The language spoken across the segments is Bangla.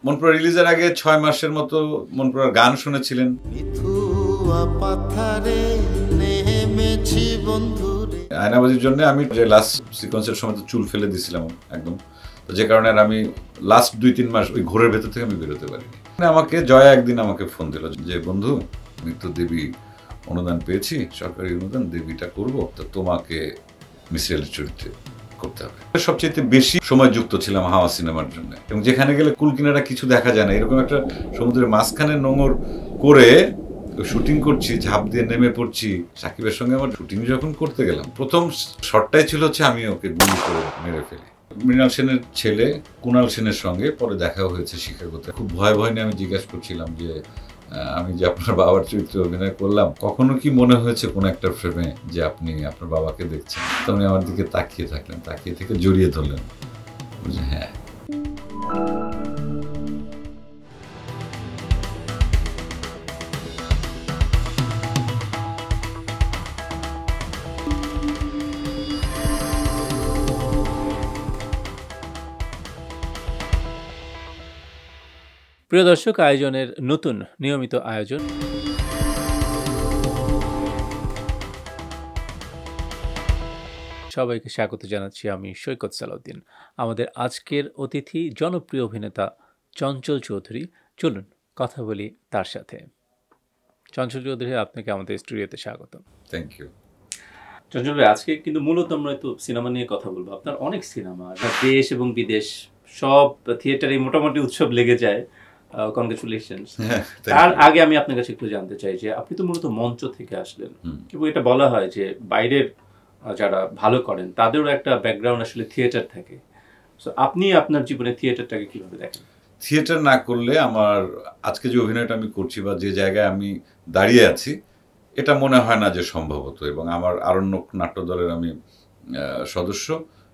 মনপুরা রিলিজের আগে ৬ মাসের মতো মনপুরার গান শুনেছিলেন। আয়নাবাজির জন্য আমি যে লাস্ট সিকোয়েন্সের সময় তো চুল ফেলে দিয়েছিলাম একদম, যে কারণে আমি লাস্ট ২-৩ মাস ওই ঘোরের ভেতর থেকে আমি বেরোতে পারিনি। আমাকে জয়া একদিন আমাকে ফোন দিল যে বন্ধু নৃত্য দেবী অনুদান পেয়েছি, সরকারি অনুদান, দেবীটা করবো, তো তোমাকে মিসিএলের চরিত্রে করতে হবে। সবচেয়ে বেশি সময় যুক্ত ছিলাম হাওয়া সিনেমার জন্য, এবং যেখানে গেলে কুলকিনারা কিছু দেখা যায় না, এরকম একটা সমুদ্রের মাঝখানে নোঙর করে শুটিং করছি, ঝাঁপ দিয়ে নেমে পড়ছি। সাকিবের সঙ্গে আমার শুটিং যখন করতে গেলাম, প্রথম শটটাই ছিল হচ্ছে আমি ওকে গুলি করে মেরে ফেলি। মৃণাল সেনের ছেলে কুণাল সেনের সঙ্গে পরে দেখাও হয়েছে শিকাগোতে। খুব ভয় নিয়ে আমি জিজ্ঞাসা করছিলাম যে আমি যে আপনার বাবার চরিত্রে অভিনয় করলাম, কখনো কি মনে হয়েছে কোনো একটা ফ্রেমে যে আপনি আপনার বাবাকে দেখছেন? তো উনি আমার দিকে তাকিয়ে থাকলেন, তাকিয়ে থেকে জড়িয়ে ধরলেন, বুঝলেন? হ্যাঁ। প্রিয় দর্শক, আয়োজনের নতুন নিয়মিত আয়োজন সবাইকে স্বাগত জানাচ্ছি। আমি সৈকত সালাউদ্দিন। আমাদের আজকের অতিথি জনপ্রিয় অভিনেতা চঞ্চল চৌধুরী। চলুন কথা বলি তার সাথে। চঞ্চল চৌধুরী, আপনাকে আমাদের স্টুডিওতে স্বাগত। Thank you. চঞ্চল ভাই, আজকে কিন্তু মূলত আমরা তো সিনেমা নিয়ে কথা বলবো। আপনার অনেক সিনেমা, দেশ এবং বিদেশ সব থিয়েটারে মোটামুটি উৎসব লেগে যায়। কনগ্রাচুলেশনস। তার আগে আমি আপনার কাছে একটু জানতে চাই যে আপনি তো মূলত মঞ্চ থেকে আসলেন, এবং এটা বলা হয় যে বাইরের যারা ভালো করেন তাদেরও একটা ব্যাকগ্রাউন্ড আসলে থিয়েটার থাকে। সো আপনি আপনার জীবনে থিয়েটারটাকে কিভাবে দেখেন? থিয়েটার না করলে আমার আজকে যে অভিনয়টা আমি করছি বা যে জায়গায় আমি দাঁড়িয়ে আছি, এটা মনে হয় না যে সম্ভব হতো। এবং আমার আরণ্যক নাট্যদলের আমি সদস্য,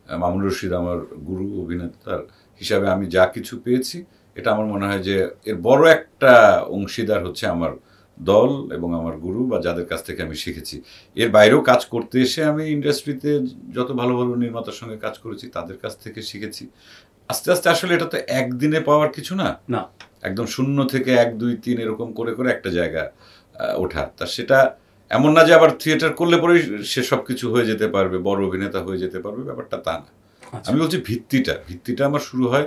মামুনুর রশিদ আমার গুরু অভিনেতার হিসাবে আমি যা কিছু পেয়েছি, এটা আমার মনে হয় যে এর বড় একটা অংশীদার হচ্ছে আমার দল এবং আমার গুরু বা যাদের কাছ থেকে আমি শিখেছি। এর বাইরেও কাজ করতে এসে আমি ইন্ডাস্ট্রিতে যত ভালো ভালো নির্মাতার সঙ্গে কাজ করেছি তাদের কাছ থেকে শিখেছি। আস্তে আস্তে আসলে এটা তো একদিনে পাওয়ার কিছু না, একদম শূন্য থেকে 1, 2, 3 এরকম করে করে একটা জায়গা ওঠা। তা সেটা এমন না যে আবার থিয়েটার করলে পরেই সে সব কিছু হয়ে যেতে পারবে, বড় অভিনেতা হয়ে যেতে পারবে, ব্যাপারটা তা না। আমি বলছি ভিত্তিটা আমার শুরু হয়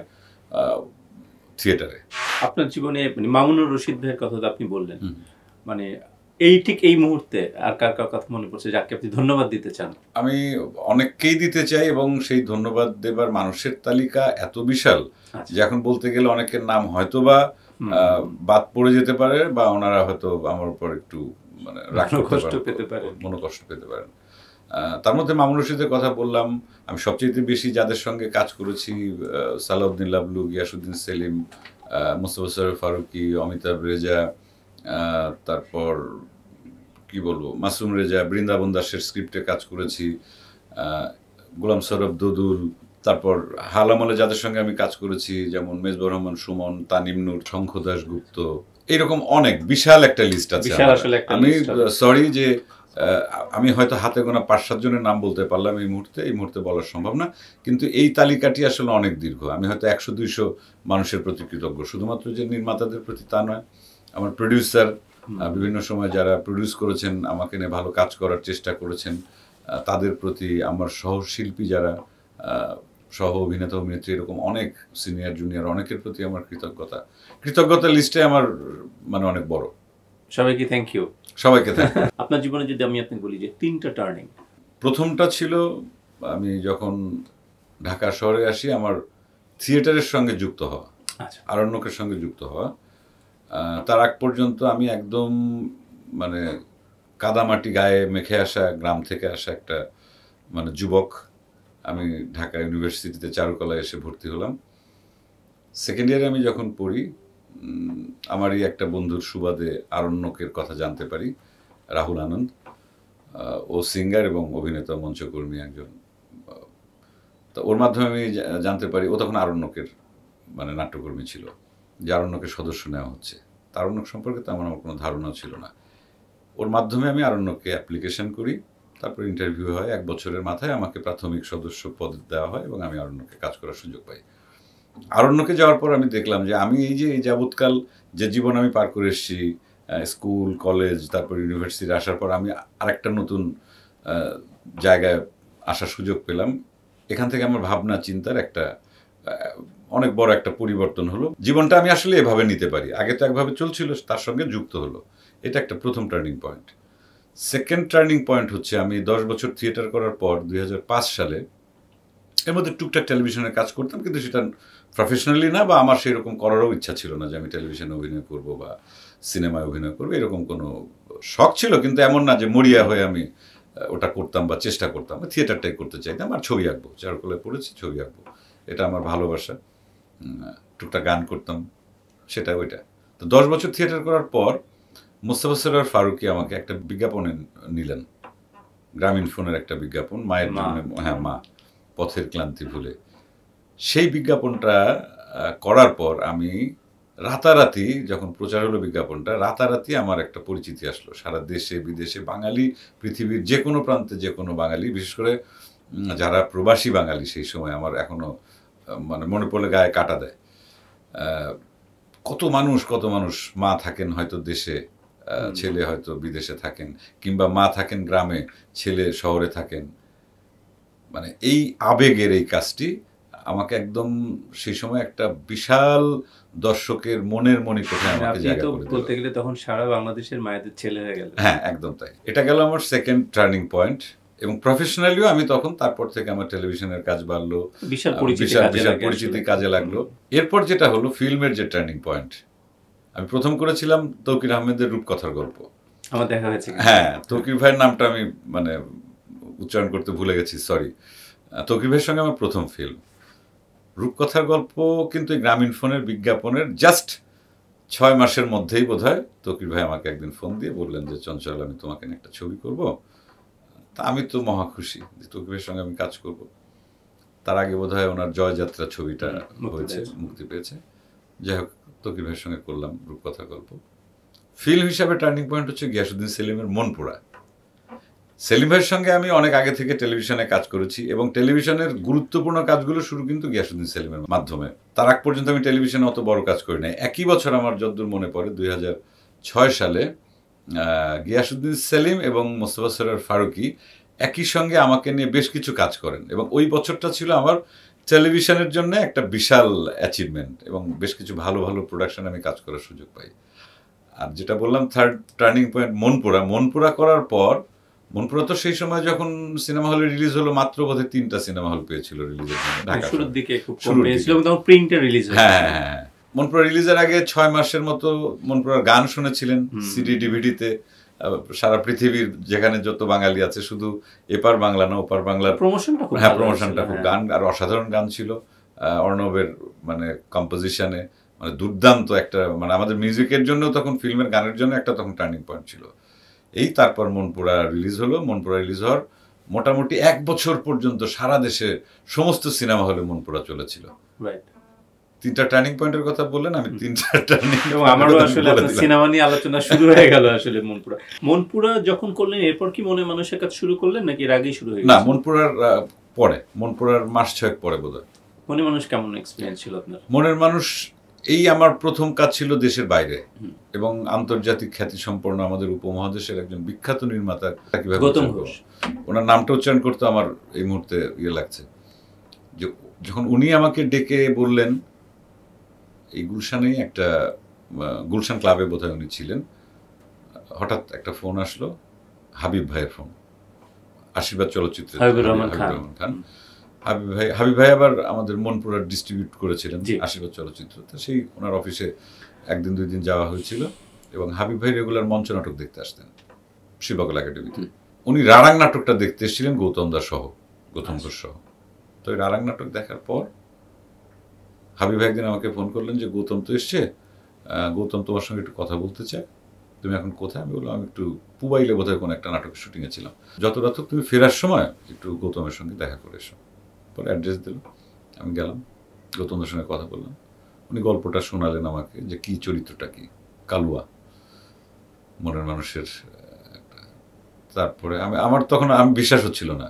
থিয়েটারে। আপনার জীবনে মামুনুর রশিদ ভাইয়ের কথা তো আপনি বললেন, মানে ঠিক এই মুহূর্তে আর কার কথা মনে পড়ছে যাকে আপনি ধন্যবাদ দিতে চান? আমি অনেককেই দিতে চাই, এবং সেই ধন্যবাদ দেবার মানুষের তালিকা এত বিশাল যে এখন বলতে গেলে অনেকের নাম হয়তো বা বাদ পড়ে যেতে পারে, বা ওনারা হয়তো আমার উপর একটু মানে কষ্ট পেতে পারেন, মনোকষ্ট পেতে পারেন। তার মধ্যে মামুনুর রশিদের কথা বললাম। আমি সবচেয়ে বেশি যাদের সঙ্গে কাজ করেছি, সালাউদ্দিন লাবলু, গিয়াসউদ্দিন সেলিম, মুস্তফা সরোয়ার ফারুকী, অমিতাভ রেজা, তারপর কি বলবো, মাসুম রেজা, বৃন্দাবন দাসের স্ক্রিপ্টে কাজ করেছি, গোলাম সরফ দোদুল, তারপর হালামলে যাদের সঙ্গে আমি কাজ করেছি যেমন মেজবুর রহমান সুমন, তানিম নূর, শঙ্খ দাশগুপ্ত, এইরকম অনেক বিশাল একটা লিস্ট আছে। আমি সরি যে আমি হয়তো হাতে গোনা 5-7 জনের নাম বলতে পারলাম এই মুহূর্তে বলা সম্ভব না, কিন্তু এই তালিকাটি আসলে অনেক দীর্ঘ। আমি হয়তো 100-200 মানুষের প্রতি কৃতজ্ঞ, শুধুমাত্র যে নির্মাতাদের প্রতি তা নয়, আমার প্রডিউসার, বিভিন্ন সময় যারা প্রডিউস করেছেন, আমাকে নিয়ে ভালো কাজ করার চেষ্টা করেছেন, তাদের প্রতি, আমার সহশিল্পী যারা, সহ অভিনেতা অভিনেত্রী, এরকম অনেক সিনিয়র জুনিয়র অনেকের প্রতি আমার কৃতজ্ঞতার লিস্টে আমার মানে অনেক বড়। সবাইকে থ্যাংক ইউ। সবাইকে থ্যাংক ইউ। আপনার জীবনে যদি আমি আপনাকে বলি যে 3টা টার্নিং, প্রথমটা ছিল আমি যখন ঢাকা শহরে আসি, আমার থিয়েটারের সঙ্গে যুক্ত হওয়া, আরণ্যকের সঙ্গে যুক্ত হওয়া। তার আগ পর্যন্ত আমি একদম মানে কাদামাটি গায়ে মেখে আসা, গ্রাম থেকে আসা একটা মানে যুবক। আমি ঢাকা ইউনিভার্সিটিতে চারুকলায় এসে ভর্তি হলাম। সেকেন্ড ইয়ারে আমি যখন পড়ি, আমারই একটা বন্ধুর সুবাদে আরণ্যকের কথা জানতে পারি, রাহুল আনন্দ। ও সিঙ্গার এবং অভিনেতা, মঞ্চকর্মী একজন। তো ওর মাধ্যমে আমি জানতে পারি, ও তখন আরণ্যকের মানে নাট্যকর্মী ছিল, যে আরণ্যকের সদস্য নেওয়া হচ্ছে। আরণ্যক সম্পর্কে তো আমার কোনো ধারণা ছিল না। ওর মাধ্যমে আমি আরণ্যকে অ্যাপ্লিকেশন করি, তারপর ইন্টারভিউ হয়। 1 বছরের মাথায় আমাকে প্রাথমিক সদস্য পদ দেওয়া হয় এবং আমি আরণ্যকে কাজ করার সুযোগ পাই। আরণ্যকে যাওয়ার পর আমি দেখলাম যে আমি এই যে এই যাবৎকাল যে জীবন আমি পার করে এসেছি, স্কুল কলেজ তারপর ইউনিভার্সিটি আসার পর আমি আরেকটা নতুন জায়গায় আসার সুযোগ পেলাম। এখান থেকে আমার ভাবনা চিন্তার একটা অনেক বড় একটা পরিবর্তন হলো। জীবনটা আমি আসলে এভাবে নিতে পারি, আগে তো একভাবে চলছিল, তার সঙ্গে যুক্ত হলো। এটা একটা প্রথম turning point. Second turning point হচ্ছে আমি 10 বছর থিয়েটার করার পর 2005 সালে এর মধ্যে টুকটাক টেলিভিশনের কাজ করতাম, কিন্তু সেটা প্রফেশনালি না, বা আমার সেরকম করারও ইচ্ছা ছিল না যে আমি টেলিভিশনে অভিনয় করব বা সিনেমায় অভিনয় করবো, এরকম কোনো শখ ছিল, কিন্তু এমন না যে মরিয়া হয়ে আমি ওটা করতাম বা চেষ্টা করতাম। থিয়েটারটাই করতে চাইতাম, আর ছবি আঁকবো, চারুকলায় পড়েছি, ছবি আঁকবো, এটা আমার ভালোবাসা। টুকটাক গান করতাম, সেটা ওইটা। তো 10 বছর থিয়েটার করার পর মোস্তফা সরোয়ার ফারুকী আমাকে একটা বিজ্ঞাপনে নিলেন, গ্রামীণ ফোনের একটা বিজ্ঞাপন, মায়ের জন্য, হ্যাঁ মা, পথের ক্লান্তি ভুলে। সেই বিজ্ঞাপনটা করার পর আমি রাতারাতি, যখন প্রচার হলো বিজ্ঞাপনটা, রাতারাতি আমার একটা পরিচিতি আসলো সারা দেশে বিদেশে, বাঙালি, পৃথিবীর যে কোনো প্রান্তে যে কোনো বাঙালি, বিশেষ করে যারা প্রবাসী বাঙালি সেই সময় আমার এখনো মানে মনে পড়লে গায়ে কাটা দেয়। কত মানুষ, মা থাকেন হয়তো দেশে, ছেলে হয়তো বিদেশে থাকেন, কিংবা মা থাকেন গ্রামে, ছেলে শহরে থাকেন। মানে এই আবেগের এই কাজটি আমাকে একদম সেই সময় একটা বিশাল দর্শকের মনের মণিকোঠে আমাকে জায়গা করে দিল। বলতে গেলে তখন সারা বাংলাদেশের মায়েদের ছেলে হয়ে গেল। হ্যাঁ, একদম তাই। এটা গেল আমার সেকেন্ড টার্নিং পয়েন্ট। এবং প্রফেশনালিও আমি তখন, তারপর থেকে আমার টেলিভিশনের কাজ বাড়লো, বিশাল পরিচিতি কাজে লাগলো। এরপর যেটা হলো ফিল্মের যে টার্নিং পয়েন্ট, আমি প্রথম করেছিলাম তৌকির আহমেদের রূপকথার গল্প। আমার দেখা হয়েছে। হ্যাঁ, তৌকির ভাইয়ের নামটা আমি মানে উচ্চারণ করতে ভুলে গেছি, সরি। তৌকির ভাইয়ের সঙ্গে আমার প্রথম ফিল্ম রূপকথার গল্প, কিন্তু গ্রামীণ ফোনের বিজ্ঞাপনের জাস্ট 6 মাসের মধ্যেই বোধহয় তৌকির ভাই আমাকে একদিন ফোন দিয়ে বললেন যে চঞ্চল, আমি তোমাকে নিয়ে একটা ছবি করব। তা আমি তো মহা খুশি যে তৌকির ভাইয়ের সঙ্গে আমি কাজ করব। তার আগে বোধহয় ওনার জয়যাত্রা ছবিটা হয়েছে, মুক্তি পেয়েছে। যাই হোক, তৌকির ভাইয়ের সঙ্গে করলাম রূপকথার গল্প। ফিল্ম হিসাবে টার্নিং পয়েন্ট হচ্ছে গিয়াসউদ্দিন সেলিমের মনপুরা। সেলিম ভাইয়ের সঙ্গে আমি অনেক আগে থেকে টেলিভিশনে কাজ করেছি, এবং টেলিভিশনের গুরুত্বপূর্ণ কাজগুলো শুরু কিন্তু গিয়াসউদ্দিন সেলিমের মাধ্যমে। তার আগ পর্যন্ত আমি টেলিভিশনে অত বড় কাজ করি নাই। একই বছর আমার যতদূর মনে পড়ে 2006 সালে গিয়াসউদ্দিন সেলিম এবং মোস্তফা সরোয়ার ফারুকী একই সঙ্গে আমাকে নিয়ে বেশ কিছু কাজ করেন, এবং ওই বছরটা ছিল আমার টেলিভিশনের জন্য একটা বিশাল অ্যাচিভমেন্ট, এবং বেশ কিছু ভালো ভালো প্রোডাকশন আমি কাজ করার সুযোগ পাই। আর যেটা বললাম থার্ড টার্নিং পয়েন্ট মনপুরা করার পর, মনপুরা তো সেই সময় যখন সিনেমা হলে রিলিজ হলো মাত্র বোধহয় 3টা সিনেমা হল পেয়েছিল রিলিজের জন্য ঢাকা। শুরুর দিকে খুব কম পেয়েছিল, এবং তখন প্রিন্টে রিলিজ হয়েছে। হ্যাঁ, মনপুরা রিলিজের আগে 6 মাসের মতো মনপুরার গান শুনেছিলেন সিডি ডিভিডিতে। সারা পৃথিবীর যেখানে যত বাঙালি আছে, শুধু এপার বাংলা না ওপার বাংলার প্রমোশনটা খুব, গান আর অসাধারণ গান ছিল। অর্ণবের মানে কম্পোজিশনে মানে দুর্দান্ত একটা, মানে আমাদের মিউজিকের জন্য তখন, ফিল্মের গানের জন্য একটা তখন টার্নিং পয়েন্ট ছিল। এই তারপর মনপুরা রিলিজ হলো। মনপুরা রিলিজ হওয়ার মোটামুটি 1 বছর পর্যন্ত সারা দেশে সমস্ত সিনেমা হলে মনপুরা চলেছিল। 3টা টার্নিং পয়েন্টের কথা বললেন, আমি 3টা টার্নিং, এবং আমারও আসলে সিনেমা নিয়ে আলোচনা শুরু হয়ে গেল। আসলে মনপুরা যখন করলেন, এরপর কি মনে মানুষের কাজ শুরু করলেন, নাকি এর আগেই শুরু হয়ে গেল? না, মনপুরার পরে, মনপুরার মাস 6 পরে বোধহয়। মনে মানুষ কেমন এক্সপেরিয়েন্স ছিল আপনার? মনের মানুষ এই আমার প্রথম কাজ ছিল দেশের বাইরে, এবং আন্তর্জাতিক খ্যাতি সম্পন্ন আমাদের উপমহাদেশের একজন বিখ্যাত নির্মাতা গৌতম ঘোষ, ওনার নামটা উচ্চারণ করতে আমার এই মুহূর্তে ইয়ে লাগছে, যে যখন উনি আমাকে ডেকে বললেন, এই গুলশানেই একটা, গুলশান ক্লাবে বোধহয় উনি ছিলেন, হঠাৎ একটা ফোন আসলো, হাবিব ভাইয়ের ফোন, আশীর্বাদ চলচ্চিত্রের হাবিবুর রহমান খান। হাবিব ভাই আবার আমাদের মনপুরা ডিস্ট্রিবিউট করেছিলেন আশীর্বাদ চলচ্চিত্র। তো সেই ওনার অফিসে 1-2 দিন যাওয়া হয়েছিল, এবং হাবিব ভাই রেগুলার মঞ্চ নাটক দেখতে আসতেন শিবকলা একাডেমিতে। উনি রারাং নাটকটা দেখতে এসেছিলেন গৌতম ঘোষ সহ। তো ওই রারাং নাটক দেখার পর হাবিব ভাই একদিন আমাকে ফোন করলেন যে গৌতম তো এসছে, গৌতম তোমার সঙ্গে একটু কথা বলতে চায়, তুমি এখন কোথায়? আমি বললাম, আমি একটু পুবাইলে বোধহয় কোনো একটা নাটকের শুটিংয়ে ছিলাম, যত রাত তুমি ফেরার সময় একটু গৌতমের সঙ্গে দেখা করে এসো। পরে অ্যাড্রেস দিল, আমি গেলাম, গৌতমের সঙ্গে কথা বললাম। উনি গল্পটা শোনালেন আমাকে, যে কি চরিত্রটা কি, কালুয়া, মনের মানুষের। তারপরে আমার তখন আমি বিশ্বাস হচ্ছিল না,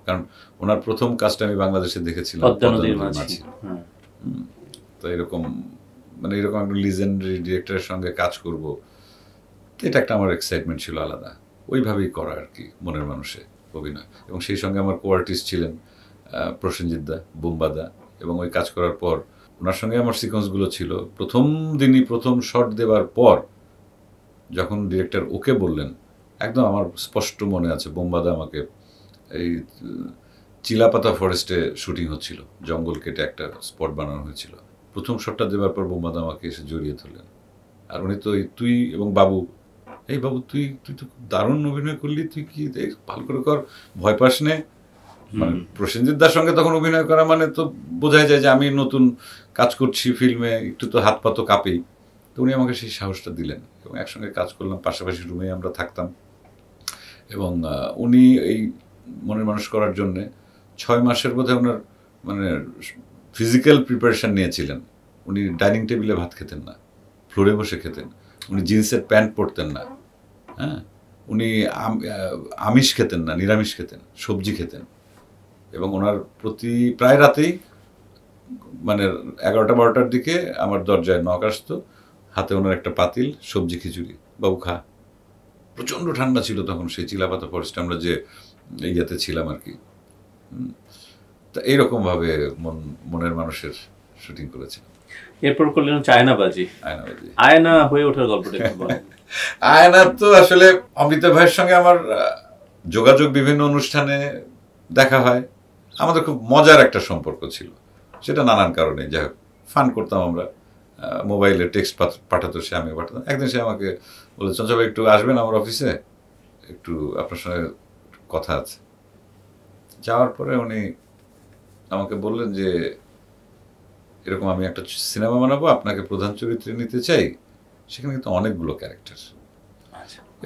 কারণ ওনার প্রথম কাজটা আমি বাংলাদেশে দেখেছিলাম পদ্মা নদীর মাঝি। তো এরকম মানে এরকম একটা লিজেন্ডারি ডিরেক্টরের সঙ্গে কাজ করব, এটা একটা আমার এক্সাইটমেন্ট ছিল আলাদা। ওইভাবেই করা আর কি মনের মানুষে অভিনয়। এবং সেই সঙ্গে আমার কো আর্টিস্ট ছিলেন প্রসেনজিৎ দা, বুম্বাদা। এবং ওই কাজ করার পর ওনার সঙ্গে আমার সিকোয়েন্সগুলো ছিল। প্রথম দিনই প্রথম শট দেওয়ার পর যখন ডিরেক্টর ওকে বললেন, একদম আমার স্পষ্ট মনে আছে, বোম্বাদা আমাকে এই চিলাপাতা ফরেস্টে শুটিং হচ্ছিল, জঙ্গল কেটে একটা স্পট বানানো হয়েছিল। প্রথম শটটা দেওয়ার পর বোম্বাদা আমাকে এসে জড়িয়ে ধরলেন। আর উনি তো তুই এবং বাবু, এই বাবু তুই তুই তো খুব দারুণ অভিনয় করলি, তুই কি ভালো করে কর, ভয় পাস নে। মানে প্রসেনজিৎ দার সঙ্গে তখন অভিনয় করা মানে তো বোঝাই যায় যে আমি নতুন কাজ করছি ফিল্মে, একটু তো হাত পা তো কাঁপেই। তো উনি আমাকে সেই সাহসটা দিলেন এবং একসঙ্গে কাজ করলাম, পাশাপাশি রুমে আমরা থাকতাম। এবং উনি এই মনের মানুষ করার জন্যে 6 মাসের বোধহয় ওনার মানে ফিজিক্যাল প্রিপারেশন নিয়েছিলেন। উনি ডাইনিং টেবিলে ভাত খেতেন না, ফ্লোরে বসে খেতেন। উনি জিন্সের প্যান্ট পরতেন না, হ্যাঁ, উনি আমিষ খেতেন না, নিরামিষ খেতেন, সবজি খেতেন। এবং ওনার প্রায় রাতেই মানে 11টা-12টার দিকে আমার দরজায় নক আসতো, হাতে ওনার একটা পাতিল, সবজি খিচুড়ি, বাবু খা। প্রচণ্ড ঠান্ডা ছিল তখন, সেই চিলাপাতা ফরেস্টে আমরা যে ইয়েতে ছিলাম আর কি। তা এইরকমভাবে মনের মানুষের শুটিং করেছিলাম। এরপর করলেন আয়নাবাজি। আয়না হয়ে ওঠার গল্পটা একটু বলেন। আয়না তো আসলে অমিতাভ ভাইয়ের সঙ্গে আমার যোগাযোগ বিভিন্ন অনুষ্ঠানে দেখা হয়। আমাদের খুব মজার একটা সম্পর্ক ছিল, সেটা নানান কারণে। যাই হোক, ফান করতাম আমরা, মোবাইলে টেক্সট পাঠাতো, সে আমি পাঠাতাম। একদিন সে আমাকে বলে, চঞ্চল ভাই একটু আসবেন আমার অফিসে, একটু আপনার সঙ্গে কথা আছে। যাওয়ার পরে উনি আমাকে বললেন যে এরকম আমি একটা সিনেমা বানাবো, আপনাকে প্রধান চরিত্রে নিতে চাই, সেখানে কিন্তু অনেকগুলো ক্যারেক্টার,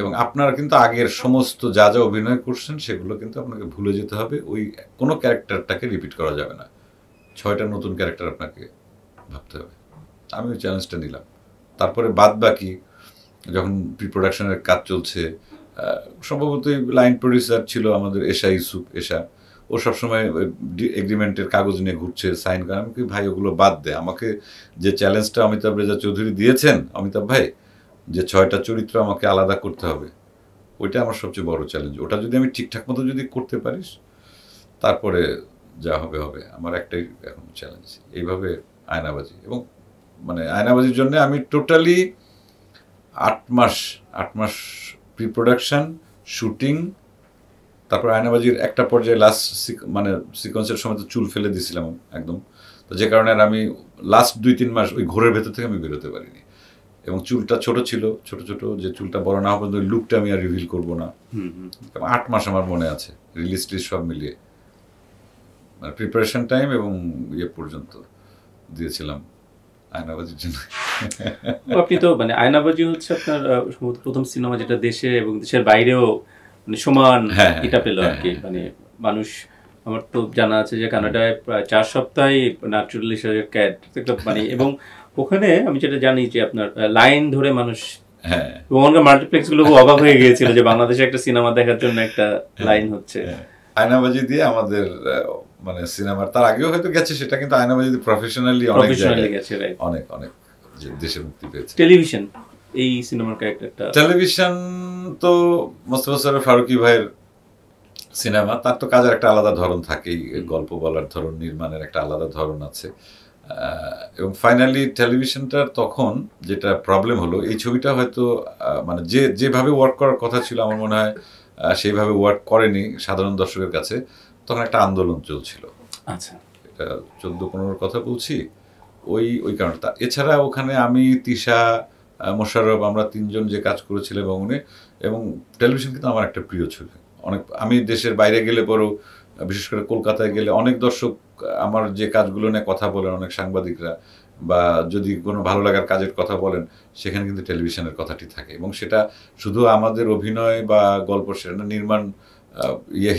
এবং আপনারা কিন্তু আগের সমস্ত যা যা অভিনয় করছেন সেগুলো কিন্তু আপনাকে ভুলে যেতে হবে, ওই কোনো ক্যারেক্টারটাকে রিপিট করা যাবে না, 6টা নতুন ক্যারেক্টার আপনাকে ভাবতে হবে। আমি ওই চ্যালেঞ্জটা নিলাম। তারপরে বাদ বাকি যখন প্রি প্রোডাকশনের কাজ চলছে, সম্ভবত লাইন প্রডিউসার ছিল আমাদের এশা ইউসুফ, এশা, ও সবসময় এগ্রিমেন্টের কাগজ নিয়ে ঘুরছে, সাইন করে। আমি কি ভাই ওগুলো বাদ দে, আমাকে যে চ্যালেঞ্জটা অমিতাভ রেজা চৌধুরী দিয়েছেন, অমিতাভ ভাই, যে 6টা চরিত্র আমাকে আলাদা করতে হবে, ওইটা আমার সবচেয়ে বড় চ্যালেঞ্জ। ওটা যদি আমি ঠিকঠাক মতো যদি করতে পারিস, তারপরে যা হবে হবে। আমার একটাই এখন চ্যালেঞ্জ, এইভাবে আয়নাবাজি। এবং মানে আয়নাবাজির জন্য আমি টোটালি 8 মাস প্রি প্রোডাকশন, শুটিং, তারপর আয়নাবাজির একটা পর্যায়ে লাস্ট মানে সিকোয়েন্সের সময় তো চুল ফেলে দিয়েছিলাম একদম। তো যে কারণে আর আমি লাস্ট 2-3 মাস ওই ঘোরের ভেতর থেকে আমি বেরোতে পারিনি। এবং চুলটা ছোট ছিল, ছোট ছোট, যে চুলটা বড় না হবে ওই লুকটা আমি আর রিভিল করবো না। 8 মাস আমার মনে আছে, রিলিজ টিলিজ সব মিলিয়ে মানে প্রিপারেশন টাইম এবং ইয়ে পর্যন্ত দিয়েছিলাম আয়নাবাজির জন্য। আপনি তো মানে আয়নাবাজি হচ্ছে আপনার প্রথম সিনেমা যেটা দেশে এবং দেশের বাইরেও মানে সমান এটা পেল আর কি। মানে মানুষ, আমার তো জানা আছে যে কানাডায় প্রায় 4 সপ্তাহে ন্যাচুরালিস্টের ক্যাট মানে, এবং ওখানে আমি যেটা জানি যে আপনার লাইন ধরে মানুষ, ওখানকার মাল্টিপ্লেক্স গুলো অবাক হয়ে গিয়েছিল যে বাংলাদেশে একটা সিনেমা দেখার জন্য একটা লাইন হচ্ছে। আয়নাবাজি দিয়ে আমাদের মানে সিনেমার, তার আগেও হয়তো গেছে সেটা, কিন্তু আয়নাবাজি প্রফেশনালি অনেক জায়গায় গেছে, অনেক অনেক দেশে মুক্তি পেয়েছে। টেলিভিশন, এই সিনেমার ক্যারেক্টারটা, টেলিভিশন তো মোস্তফা সরোয়ার ফারুকী ভাইয়ের সিনেমা, তার তো কাজের একটা আলাদা ধরন থাকেই, গল্প বলার ধরন, নির্মাণের একটা আলাদা ধরন আছে। এবং ফাইনালি টেলিভিশনটার তখন যেটা প্রবলেম হলো, এই ছবিটা হয়তো মানে যেভাবে ওয়ার্ক করার কথা ছিল আমার মনে হয় সেইভাবে ওয়ার্ক করেনি সাধারণ দর্শকের কাছে। তখন একটা আন্দোলন চলছিল, আচ্ছা, এটা 14-15 কথা বলছি, ওই কারণে। এছাড়া ওখানে আমি, তিশা, মোশাররফ, আমরা 3জন যে কাজ করেছিলাম এবং টেলিভিশন কিন্তু আমার একটা প্রিয় ছবি। অনেক, আমি দেশের বাইরে গেলে পরেও, বিশেষ করে কলকাতায় গেলে অনেক দর্শক আমার যে কাজগুলো নিয়ে কথা বলেন, অনেক সাংবাদিকরা, বা যদি কোনো ভালো লাগার কাজের কথা বলেন, সেখানে কিন্তু টেলিভিশনের কথাটি থাকে। এবং সেটা শুধু আমাদের অভিনয় বা গল্প, সেটা নির্মাণ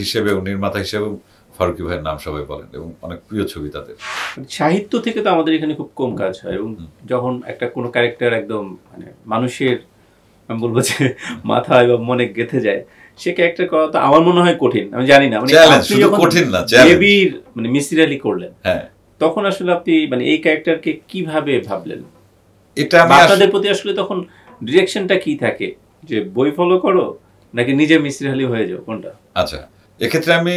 হিসেবেও, নির্মাতা হিসেবেও ফারুকী ভাইয়ের নাম সবাই বলেন, এবং অনেক প্রিয় ছবি তাদের। সাহিত্য থেকে তো আমাদের এখানে খুব কম কাজ হয়, এবং যখন একটা কোনো ক্যারেক্টার একদম মানে মানুষের, আমি বলবো যে মাথায় বা মনে গেঁথে যায়, সে ক্যারেক্টার করা তো আমার মনে হয় কঠিন। আমি জানি না, মানে আপনি যখন কঠিন না, বেবির মানে মিসির আলী করলেন, তখন আসলে আপনি মানে এই ক্যারেক্টারকে কিভাবে ভাবলেন? এটা আপনাদের প্রতি আসলে তখন ডিরেকশনটা কি থাকে, যে বই ফলো করো নাকি নিজে মিসির আলী হয়ে যাও, কোনটা? আচ্ছা, এক্ষেত্রে আমি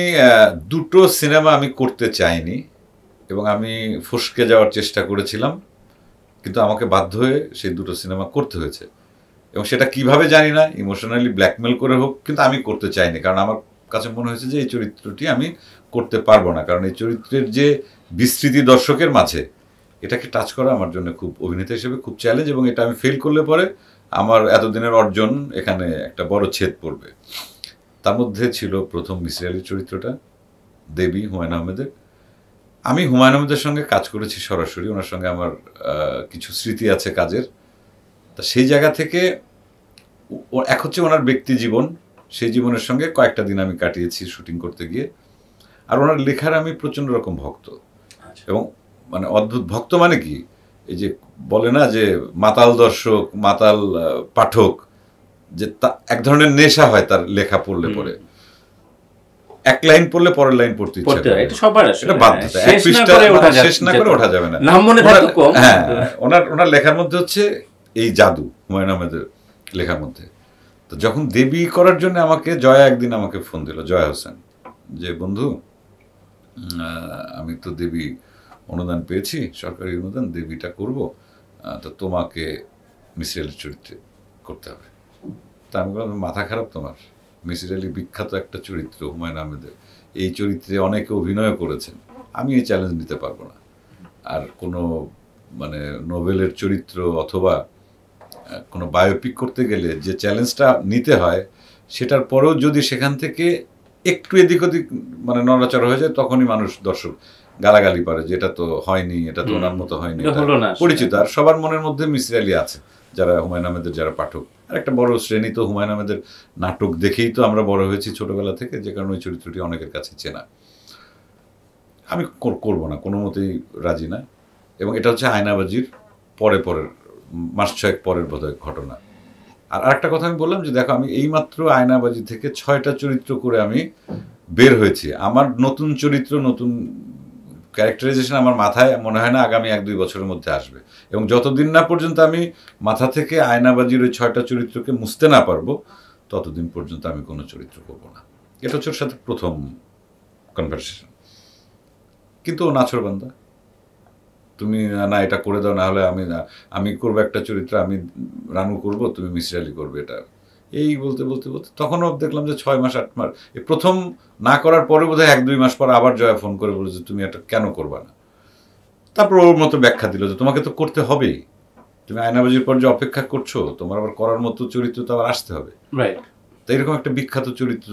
দুটো সিনেমা আমি করতে চাইনি এবং আমি ফসকে যাওয়ার চেষ্টা করেছিলাম, কিন্তু আমাকে বাধ্য হয়ে সেই দুটো সিনেমা করতে হয়েছে এবং সেটা কিভাবে জানি না, ইমোশনালি ব্ল্যাকমেল করে হোক, কিন্তু আমি করতে চাইনি। কারণ আমার কাছে মনে হয়েছে যে এই চরিত্রটি আমি করতে পারবো না, কারণ এই চরিত্রের যে বিস্তৃতি দর্শকের মাঝে, এটাকে টাচ করা আমার জন্য খুব, অভিনেতা হিসেবে খুব চ্যালেঞ্জ, এবং এটা আমি ফেল করলে পরে আমার এতদিনের অর্জন এখানে একটা বড় ছেদ পড়বে। তার মধ্যে ছিল প্রথম মিসির আলীর চরিত্রটা, দেবী, হুমায়ুন আহমেদের। আমি হুমায়ুন আহমেদের সঙ্গে কাজ করেছি সরাসরি, ওনার সঙ্গে আমার কিছু স্মৃতি আছে কাজের। তা সেই জায়গা থেকে এক হচ্ছে ওনার ব্যক্তি জীবন, সেই জীবনের সঙ্গে কয়েকটা দিন আমি কাটিয়েছি শুটিং করতে গিয়ে। আর ওনার লেখার আমি প্রচণ্ড রকম ভক্ত, এবং মানে অদ্ভুত ভক্ত, মানে কি, এই যে বলে না যে মাতাল দর্শক, মাতাল পাঠক, যে এক ধরনের নেশা হয় তার লেখা পড়লে পরে, এক লাইন পড়লে পরের লাইন পড়তে ইচ্ছা করে, এটা বাধ্যতা, এক পৃষ্ঠা শেষ না করে ওঠা যাবে না। হ্যাঁ, ওনার লেখার মধ্যে হচ্ছে এই জাদু, হুমায়ুন আহমেদের লেখার মধ্যে। তো যখন দেবী করার জন্য আমাকে জয়া একদিন আমাকে ফোন দিল, জয়া হোসেন, যে বন্ধু আমি তো দেবী অনুদান পেয়েছি, সরকারি অনুদান, দেবীটা করব, তো তোমাকে মিসির আলীর চরিত্রে করতে হবে। তা আমি বললাম, মাথা খারাপ তোমার? মিসির আলী বিখ্যাত একটা চরিত্র হুমায়ুন আহমেদের, এই চরিত্রে অনেকে অভিনয় করেছেন, আমি এই চ্যালেঞ্জ নিতে পারবো না। আর কোনো মানে নোবেলের চরিত্র অথবা কোনো বায়োপিক করতে গেলে যে চ্যালেঞ্জটা নিতে হয়, সেটার পরেও যদি সেখান থেকে একটু এদিক ওদিক মানে নড়াচড়া হয়ে যায়, তখনই মানুষ, দর্শক গালাগালি পারে যে এটা তো হয়নি, এটা তো ওনার মতো হয়নি, পরিচিত। আর সবার মনের মধ্যে মিসির আলী আছে, যারা হুমায়ুন আহমেদের যারা পাঠক। আর একটা বড় শ্রেণী তো হুমায়ুন আহমেদের নাটক দেখেই তো আমরা বড় হয়েছি ছোটবেলা থেকে, যে কারণে ওই চরিত্রটি অনেকের কাছে চেনা। আমি করবো না, কোনো মতেই রাজি না। এবং এটা হচ্ছে আয়নাবাজির পরের মাস 6 পরের বোধহয় ঘটনা। আর আরেকটা কথা আমি বললাম যে দেখো, আমি এইমাত্র আয়নাবাজি থেকে 6টা চরিত্র করে আমি বের হয়েছি। আমার নতুন চরিত্র, নতুন ক্যারেক্টারাইজেশন আমার মাথায় মনে হয় না আগামী 1-2 বছরের মধ্যে আসবে। এবং যতদিন না পর্যন্ত আমি মাথা থেকে আয়নাবাজির ওই 6টা চরিত্রকে মুছতে না পারবো, ততদিন পর্যন্ত আমি কোনো চরিত্র করবো না। এটা হচ্ছে ওর সাথে প্রথম কনভারসেশন। কিন্তু ও নাছোড়বান্দা, তুমি না এটা করে দাও, না হলে আমি করবো একটা চরিত্র, আমি রানু করবো, তুমি মিসির আলী করবে, এটা এই বলতে বলতে বলতে তখনও দেখলাম যে 6 মাস 8 মাস, এই প্রথম না করার পরে বোধহয় 1-2 মাস পর আবার জয়া ফোন করে বলে যে তুমি এটা কেন করবা না। তারপর ওর মতো ব্যাখ্যা দিল যে তোমাকে তো করতে হবেই, তুমি আয়নাবাজির পর যে অপেক্ষা করছো, তোমার আবার করার মতো চরিত্র তো আবার আসতে হবে। তো এরকম একটা বিখ্যাত চরিত্র,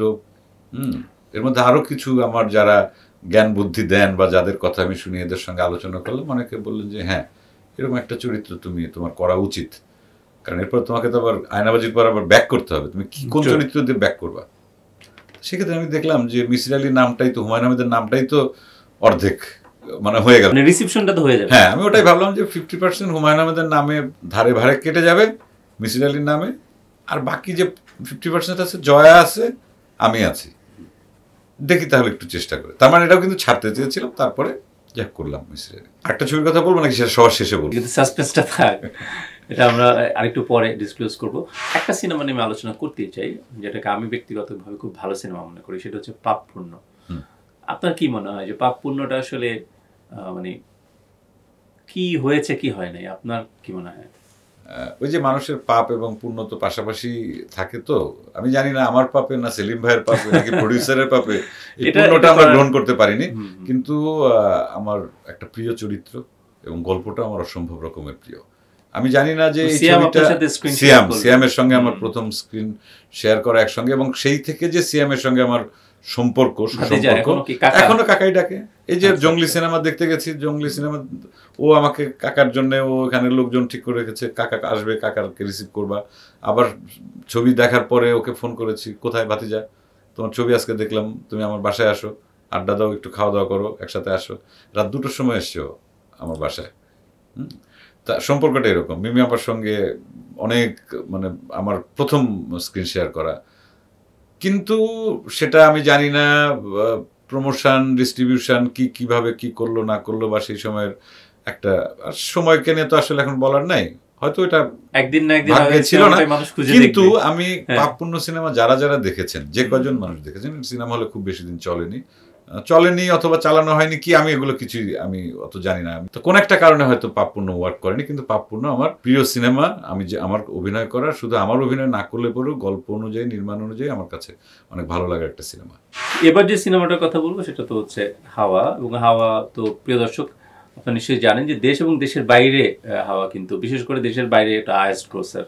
এর মধ্যে আরো কিছু আমার যারা জ্ঞান বুদ্ধি দেন বা যাদের কথা আমি শুনি, এদের সঙ্গে আলোচনা করলাম, অনেকে বললেন যে হ্যাঁ, এরকম একটা চরিত্র তোমার করা উচিত, কারণ এরপর তোমাকে তো আবার আয়নাবাজির পর আবার ব্যাক করতে হবে, তুমি কোন চরিত্র দিয়ে ব্যাক করবা। সেক্ষেত্রে আমি দেখলাম যে মিসির আলীর নামটাই তো, হুমায়ুন আহমেদের নামটাই তো অর্ধেক মানে হয়ে গেল, রিসিপশনটা তো হয়ে যাবে। হ্যাঁ, আমি ওটাই ভাবলাম যে 50% হুমায়ুন আহমেদের নামে ধারে ভারে কেটে যাবে মিসির আলীর নামে, আর বাকি যে 50% আছে, জয়া আছে, আমি আছি, দেখি তাহলে একটু চেষ্টা করে। তার মানে এটাও কিন্তু ছাড়তে চেয়েছিলাম, তারপরে যা করলাম মিসির আলী। একটা ছবির কথা বলবো নাকি সেটা সবার শেষে বলবো? কিন্তু সাসপেন্সটা থাক, এটা আমরা আরেকটু পরে ডিসক্লোজ করব। একটা সিনেমা নিয়ে আমি আলোচনা করতে চাই, যেটাকে আমি ব্যক্তিগতভাবে খুব ভালো সিনেমা মনে করি, সেটা হচ্ছে পাপ পুণ্য। আপনার কি মনে হয় যে পাপ পুণ্যটা আসলে মানে কি হয়েছে কি হয় নাই, আপনার কি মনে হয়? ওই যে মানুষের পাপ এবং পুণ্য তো পাশাপাশি থাকে, তো আমি জানি না আমার পাপে না সেলিম ভাইয়ের পাপে নাকি প্রডিউসারের পাপে এই পুণ্যটা আমরা গ্রহণ করতে পারিনি, কিন্তু আমার একটা প্রিয় চরিত্র এবং গল্পটা আমার অসম্ভব রকমের প্রিয়। আমি জানি না যে এই ছবিটা সিয়ামের সঙ্গে আমার প্রথম স্ক্রিন শেয়ার করা একসঙ্গে, এবং সেই থেকে যে সিয়ামের সঙ্গে আমার সম্পর্ক এখনো কাকাই ডাকে। এই যে জঙ্গলি সিনেমা দেখতে গেছি, জঙ্গলি সিনেমা ও আমাকে কাকার জন্য, ও এখানে লোকজন ঠিক করে রেখেছে, কাকা আসবে, কাকাকে রিসিভ করবা। আবার ছবি দেখার পরে ওকে ফোন করেছি, কোথায় ভাতিজা, তোমার ছবি আজকে দেখলাম, তুমি আমার বাসায় আসো, আড্ডা দাও, একটু খাওয়া দাওয়া করো, একসাথে আসো। রাত 2টোর সময় এসছো আমার বাসায়। তা সম্পর্কটা এরকম। মিমি আপার সঙ্গে অনেক মানে আমার প্রথম স্ক্রিন শেয়ার করা, কিন্তু সেটা আমি জানি না প্রমোশন ডিস্ট্রিবিউশন কিভাবে কি করলো না করলো বা সেই সময়ের একটা সময়কে নিয়ে তো আসলে এখন বলার নাই, হয়তো এটা একদিন না একদিন ভাগ্যে ছিল না। মানুষ খুঁজে কিন্তু দেখবে। আমি পাপপুণ্য সিনেমা যারা যারা দেখেছেন, যে কজন মানুষ দেখেছেন, সিনেমা হলে খুব বেশি দিন চলেনি অথবা চালানো হয়নি কি, আমি এগুলো কিছুই আমি অত জানি না। তো কোন একটা কারণে হয়তো পাপপুণ্য ওয়ার্ক করেনি, কিন্তু পাপপুণ্য আমার প্রিয় সিনেমা। আমি যে আমার অভিনয় করা, শুধু আমার অভিনয় না করলে পরেও গল্প অনুযায়ী, নির্মাণ অনুযায়ী আমার কাছে অনেক ভালো লাগার একটা সিনেমা। এবার যে সিনেমাটার কথা বলবো সেটা তো হচ্ছে হাওয়া, এবং হাওয়া তো প্রিয় দর্শক আপনারা নিশ্চয়ই জানেন যে দেশ এবং দেশের বাইরে হাওয়া কিন্তু, বিশেষ করে দেশের বাইরে এটা হাইয়েস্ট গ্রোসার।